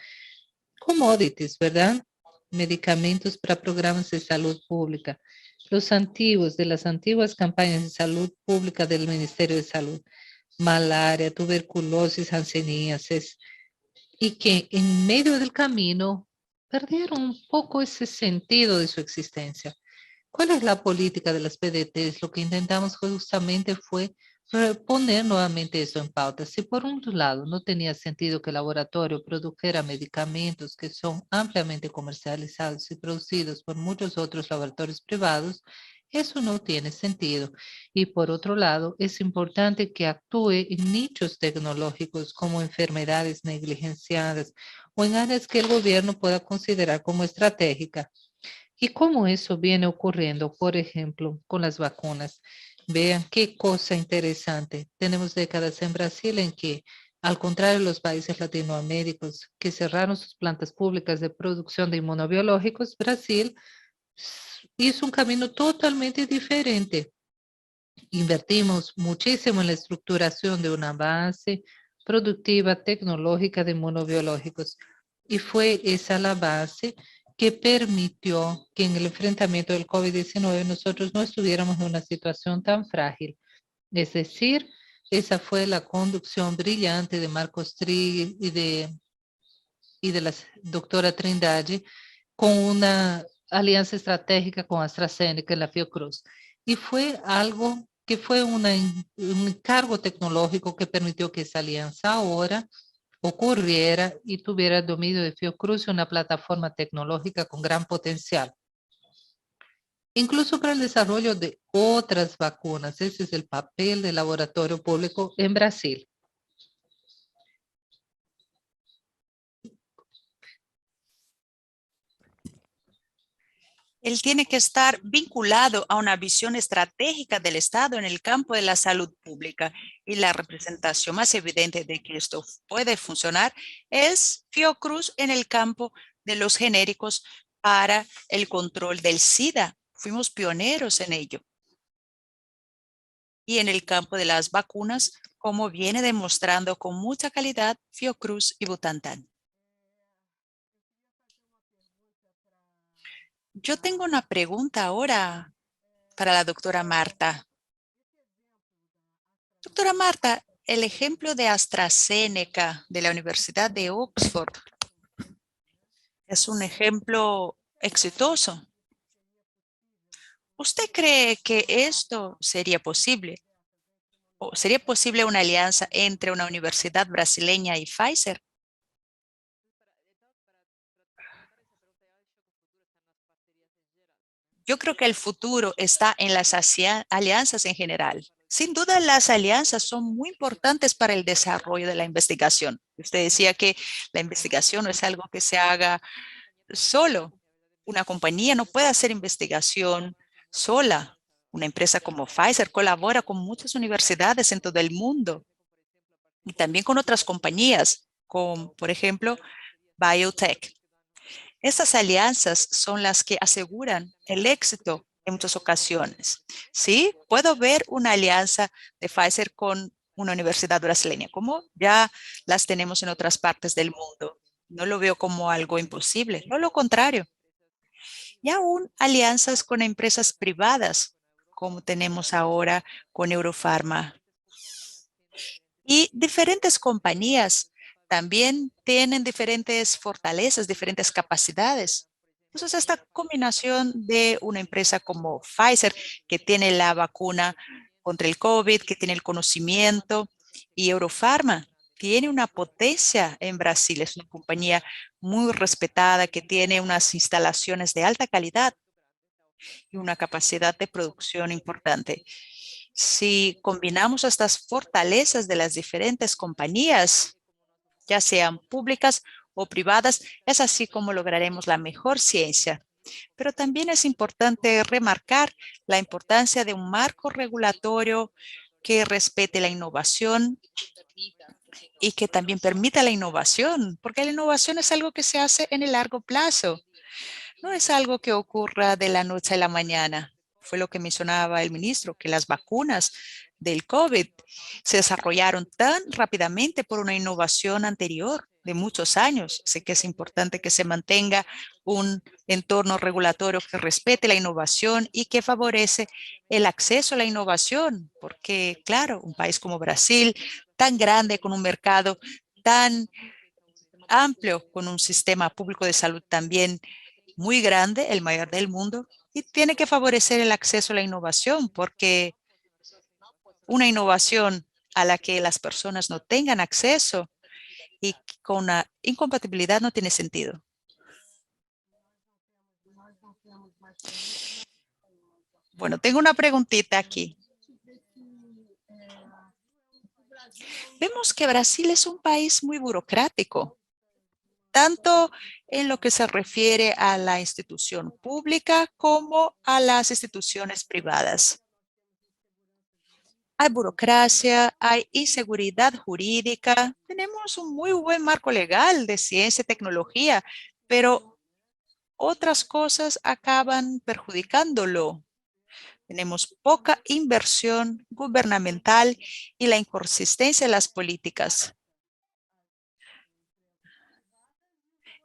commodities, ¿verdad? Medicamentos para programas de salud pública. De las antiguas campañas de salud pública del Ministerio de Salud. Malaria, tuberculosis, hanseníasis, y que en medio del camino perdieron un poco ese sentido de su existencia. ¿Cuál es la política de las PDTs? Lo que intentamos justamente fue poner nuevamente eso en pauta. Si por un lado no tenía sentido que el laboratorio produjera medicamentos que son ampliamente comercializados y producidos por muchos otros laboratorios privados, eso no tiene sentido. Y por otro lado, es importante que actúe en nichos tecnológicos como enfermedades negligenciadas o en áreas que el gobierno pueda considerar como estratégicas. ¿Y cómo eso viene ocurriendo, por ejemplo, con las vacunas? Vean qué cosa interesante. Tenemos décadas en Brasil en que, al contrario de los países latinoamericanos que cerraron sus plantas públicas de producción de inmunobiológicos, Brasil hizo un camino totalmente diferente. Invertimos muchísimo en la estructuración de una base productiva tecnológica de inmunobiológicos y fue esa la base que permitió que en el enfrentamiento del COVID-19 nosotros no estuviéramos en una situación tan frágil. Es decir, esa fue la conducción brillante de Marcos Trigg y de la doctora Trindade con una alianza estratégica con AstraZeneca en la Fiocruz. Y fue algo que fue un encargo tecnológico que permitió que esa alianza ahora ocurriera y tuviera el dominio de Fiocruz, una plataforma tecnológica con gran potencial. Incluso para el desarrollo de otras vacunas. Ese es el papel del laboratorio público en Brasil. Él tiene que estar vinculado a una visión estratégica del Estado en el campo de la salud pública. Y la representación más evidente de que esto puede funcionar es Fiocruz en el campo de los genéricos para el control del SIDA. Fuimos pioneros en ello. Y en el campo de las vacunas, como viene demostrando con mucha calidad Fiocruz y Butantan. Yo tengo una pregunta ahora para la doctora Marta. Doctora Marta, el ejemplo de AstraZeneca de la Universidad de Oxford es un ejemplo exitoso. ¿Usted cree que esto sería posible? ¿O sería posible una alianza entre una universidad brasileña y Pfizer? Yo creo que el futuro está en las alianzas en general. Sin duda, las alianzas son muy importantes para el desarrollo de la investigación. Usted decía que la investigación no es algo que se haga solo. Una compañía no puede hacer investigación sola. Una empresa como Pfizer colabora con muchas universidades en todo el mundo y también con otras compañías, como por ejemplo biotech. Estas alianzas son las que aseguran el éxito en muchas ocasiones. Sí, puedo ver una alianza de Pfizer con una universidad brasileña, como ya las tenemos en otras partes del mundo. No lo veo como algo imposible, no lo contrario. Y aún alianzas con empresas privadas, como tenemos ahora con Eurofarma. Y diferentes compañías también tienen diferentes fortalezas, diferentes capacidades. Entonces, esta combinación de una empresa como Pfizer, que tiene la vacuna contra el COVID, que tiene el conocimiento, y Eurofarma, tiene una potencia en Brasil. Es una compañía muy respetada, que tiene unas instalaciones de alta calidad y una capacidad de producción importante. Si combinamos estas fortalezas de las diferentes compañías, ya sean públicas o privadas, es así como lograremos la mejor ciencia. Pero también es importante remarcar la importancia de un marco regulatorio que respete la innovación y que también permita la innovación, porque la innovación es algo que se hace en el largo plazo. No es algo que ocurra de la noche a la mañana. Fue lo que mencionaba el ministro, que las vacunas del COVID se desarrollaron tan rápidamente por una innovación anterior de muchos años. Sé que es importante que se mantenga un entorno regulatorio que respete la innovación y que favorece el acceso a la innovación, porque claro, un país como Brasil, tan grande, con un mercado tan amplio, con un sistema público de salud también muy grande, el mayor del mundo, y tiene que favorecer el acceso a la innovación, porque una innovación a la que las personas no tengan acceso y con una incompatibilidad no tiene sentido. Bueno, tengo una preguntita aquí. Vemos que Brasil es un país muy burocrático, tanto en lo que se refiere a la institución pública como a las instituciones privadas. Hay burocracia, hay inseguridad jurídica. Tenemos un muy buen marco legal de ciencia y tecnología, pero otras cosas acaban perjudicándolo. Tenemos poca inversión gubernamental y la inconsistencia de las políticas.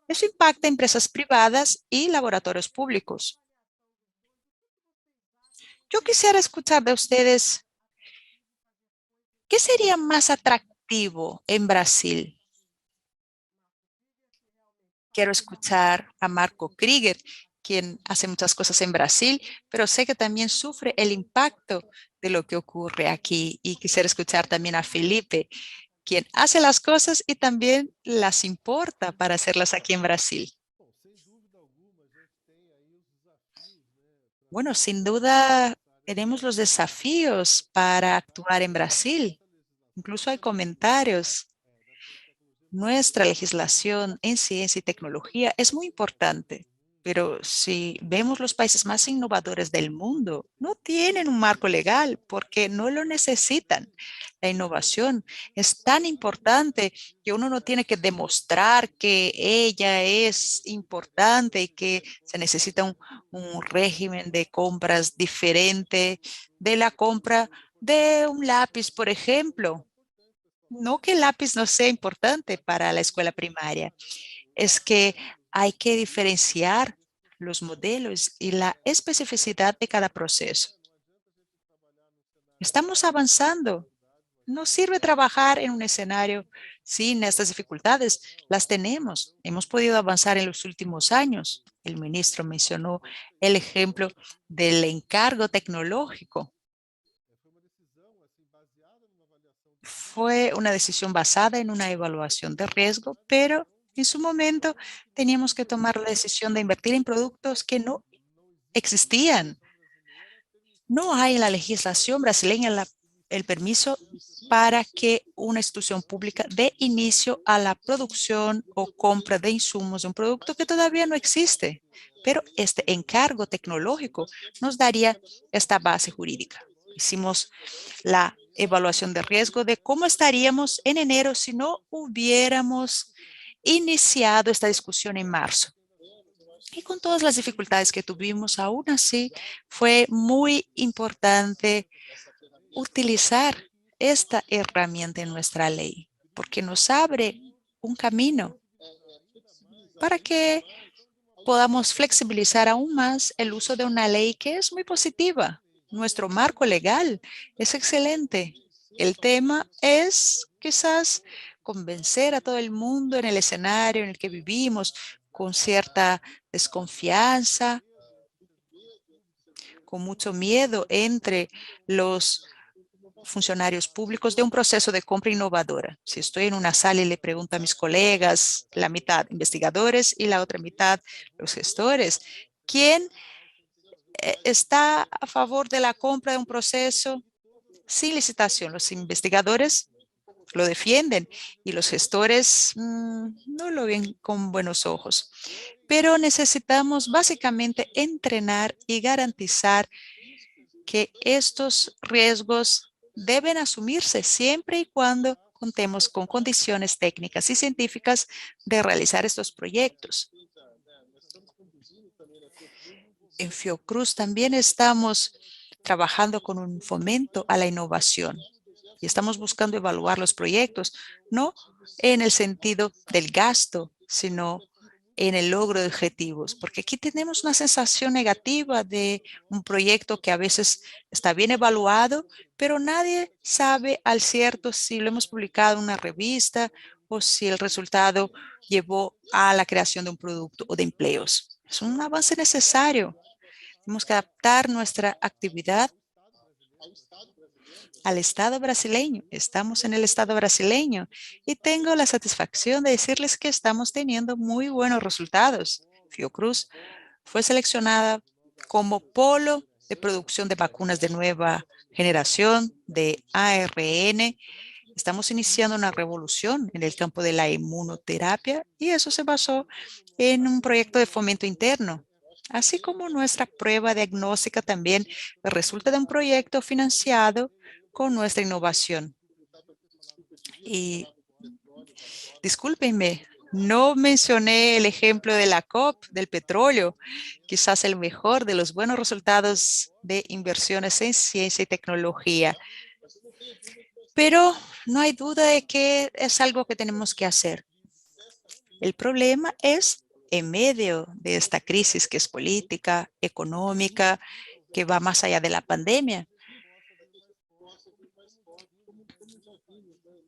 Eso impacta a empresas privadas y laboratorios públicos. Yo quisiera escuchar de ustedes, ¿qué sería más atractivo en Brasil? Quiero escuchar a Marco Krieger, quien hace muchas cosas en Brasil, pero sé que también sufre el impacto de lo que ocurre aquí. Y quisiera escuchar también a Felipe, quien hace las cosas y también las importa para hacerlas aquí en Brasil. Bueno, sin duda tenemos los desafíos para actuar en Brasil. Incluso hay comentarios. Nuestra legislación en ciencia y tecnología es muy importante, Pero si vemos los países más innovadores del mundo, no tienen un marco legal porque no lo necesitan. La innovación es tan importante que uno no tiene que demostrar que ella es importante y que se necesita un régimen de compras diferente de la compra de un lápiz, por ejemplo. No que el lápiz no sea importante para la escuela primaria, es que hay que diferenciar los modelos y la especificidad de cada proceso. Estamos avanzando. No sirve trabajar en un escenario sin estas dificultades. Las tenemos. Hemos podido avanzar en los últimos años. El ministro mencionó el ejemplo del encargo tecnológico. Fue una decisión basada en una evaluación de riesgo, pero en su momento teníamos que tomar la decisión de invertir en productos que no existían. No hay en la legislación brasileña el permiso para que una institución pública dé inicio a la producción o compra de insumos de un producto que todavía no existe. Pero este encargo tecnológico nos daría esta base jurídica. Hicimos la evaluación de riesgo de cómo estaríamos en enero si no hubiéramos iniciado esta discusión en marzo. Y con todas las dificultades que tuvimos, aún así fue muy importante utilizar esta herramienta en nuestra ley, porque nos abre un camino para que podamos flexibilizar aún más el uso de una ley que es muy positiva. Nuestro marco legal es excelente. El tema es quizás convencer a todo el mundo en el escenario en el que vivimos con cierta desconfianza, con mucho miedo entre los funcionarios públicos de un proceso de compra innovadora. Si estoy en una sala y le pregunto a mis colegas, la mitad investigadores y la otra mitad los gestores, ¿quién está a favor de la compra de un proceso sin licitación? Los investigadores lo defienden y los gestores no lo ven con buenos ojos. Pero necesitamos básicamente entrenar y garantizar que estos riesgos deben asumirse siempre y cuando contemos con condiciones técnicas y científicas de realizar estos proyectos. En Fiocruz también estamos trabajando con un fomento a la innovación y estamos buscando evaluar los proyectos, no en el sentido del gasto, sino en el logro de objetivos, porque aquí tenemos una sensación negativa de un proyecto que a veces está bien evaluado, pero nadie sabe al cierto si lo hemos publicado en una revista o si el resultado llevó a la creación de un producto o de empleos. Es un avance necesario. Tenemos que adaptar nuestra actividad al Estado brasileño. Estamos en el Estado brasileño y tengo la satisfacción de decirles que estamos teniendo muy buenos resultados. Fiocruz fue seleccionada como polo de producción de vacunas de nueva generación de ARN. Estamos iniciando una revolución en el campo de la inmunoterapia y eso se basó en un proyecto de fomento interno. Así como nuestra prueba diagnóstica también resulta de un proyecto financiado con nuestra innovación. Y discúlpenme, no mencioné el ejemplo de la COP, del petróleo, quizás el mejor de los buenos resultados de inversiones en ciencia y tecnología. Pero no hay duda de que es algo que tenemos que hacer. El problema es en medio de esta crisis que es política, económica, que va más allá de la pandemia.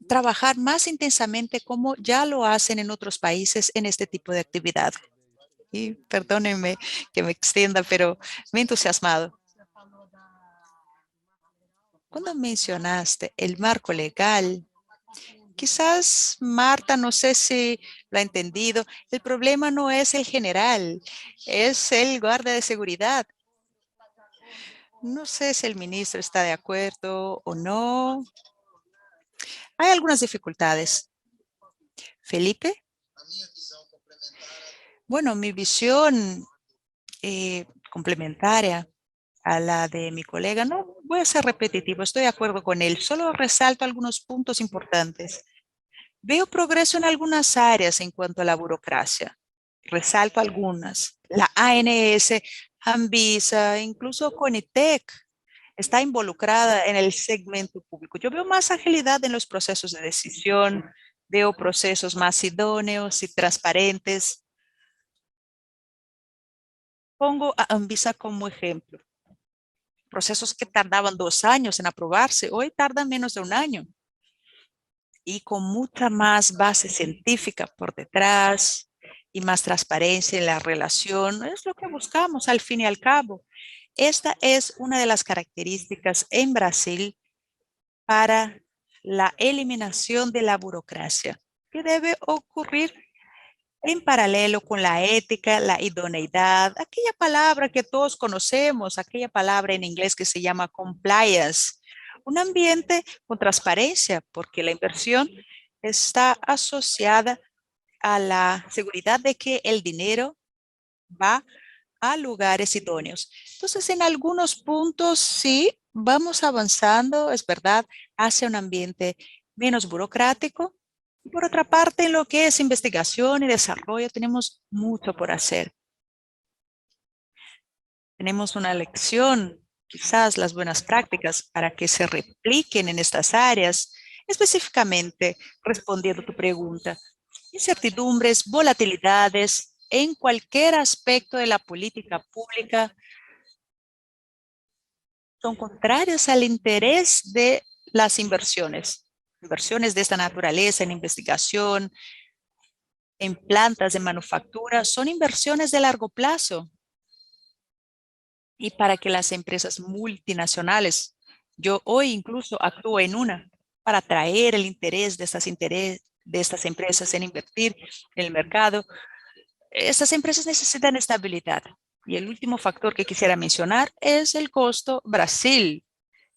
Trabajar más intensamente como ya lo hacen en otros países en este tipo de actividad. Y perdónenme que me extienda, pero me he entusiasmado. Cuando mencionaste el marco legal, quizás Marta, no sé si lo ha entendido, el problema no es el general, es el guardia de seguridad. No sé si el ministro está de acuerdo o no. Hay algunas dificultades. Felipe. Bueno, mi visión complementaria a la de mi colega. No voy a ser repetitivo, estoy de acuerdo con él. Solo resalto algunos puntos importantes. Veo progreso en algunas áreas en cuanto a la burocracia. Resalto algunas. La ANS, Anvisa, incluso Conitec está involucrada en el segmento público. Yo veo más agilidad en los procesos de decisión, veo procesos más idóneos y transparentes. Pongo a Anvisa como ejemplo. Procesos que tardaban 2 años en aprobarse, hoy tardan menos de 1 año. Y con mucha más base científica por detrás y más transparencia en la relación. Es lo que buscamos al fin y al cabo. Esta es una de las características en Brasil para la eliminación de la burocracia, que debe ocurrir en paralelo con la ética, la idoneidad, aquella palabra que todos conocemos, aquella palabra en inglés que se llama compliance. Un ambiente con transparencia, porque la inversión está asociada a la seguridad de que el dinero va a lugares idóneos. Entonces, en algunos puntos sí, vamos avanzando, es verdad, hacia un ambiente menos burocrático. Y por otra parte, en lo que es investigación y desarrollo, tenemos mucho por hacer. Tenemos una lección, quizás las buenas prácticas para que se repliquen en estas áreas, específicamente respondiendo a tu pregunta. Incertidumbres, volatilidades en cualquier aspecto de la política pública son contrarias al interés de las inversiones. Inversiones de esta naturaleza en investigación, en plantas de manufactura, son inversiones de largo plazo. Y para que las empresas multinacionales, yo hoy incluso actúo en una, para atraer el interés de estas empresas en invertir en el mercado, estas empresas necesitan estabilidad. Y el último factor que quisiera mencionar es el costo. Brasil.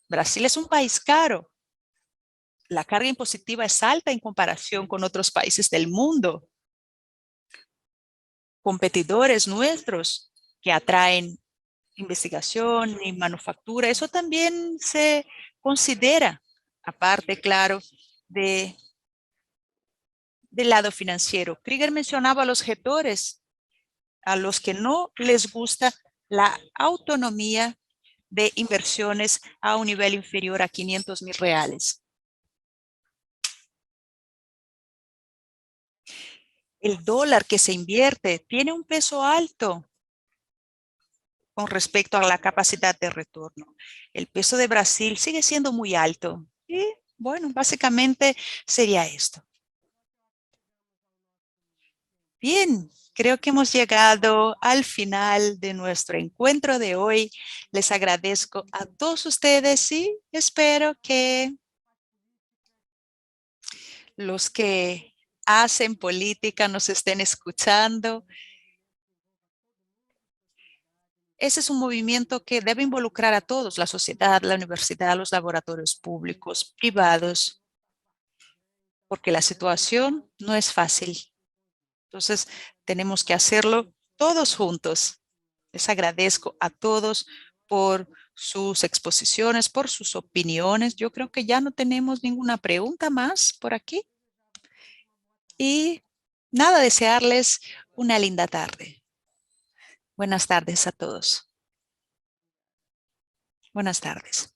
Brasil es un país caro. La carga impositiva es alta en comparación con otros países del mundo. Competidores nuestros que atraen investigación y manufactura, eso también se considera, aparte, claro, del lado financiero. Krieger mencionaba a los gestores, a los que no les gusta la autonomía de inversiones a un nivel inferior a 500,000 reales. El dólar que se invierte tiene un peso alto con respecto a la capacidad de retorno. El peso de Brasil sigue siendo muy alto. Y bueno, básicamente sería esto. Bien, creo que hemos llegado al final de nuestro encuentro de hoy. Les agradezco a todos ustedes y espero que los que hacen política nos estén escuchando. Ese es un movimiento que debe involucrar a todos, la sociedad, la universidad, los laboratorios públicos, privados, porque la situación no es fácil. Entonces, tenemos que hacerlo todos juntos. Les agradezco a todos por sus exposiciones, por sus opiniones. Yo creo que ya no tenemos ninguna pregunta más por aquí. Y nada, desearles una linda tarde. Buenas tardes a todos. Buenas tardes.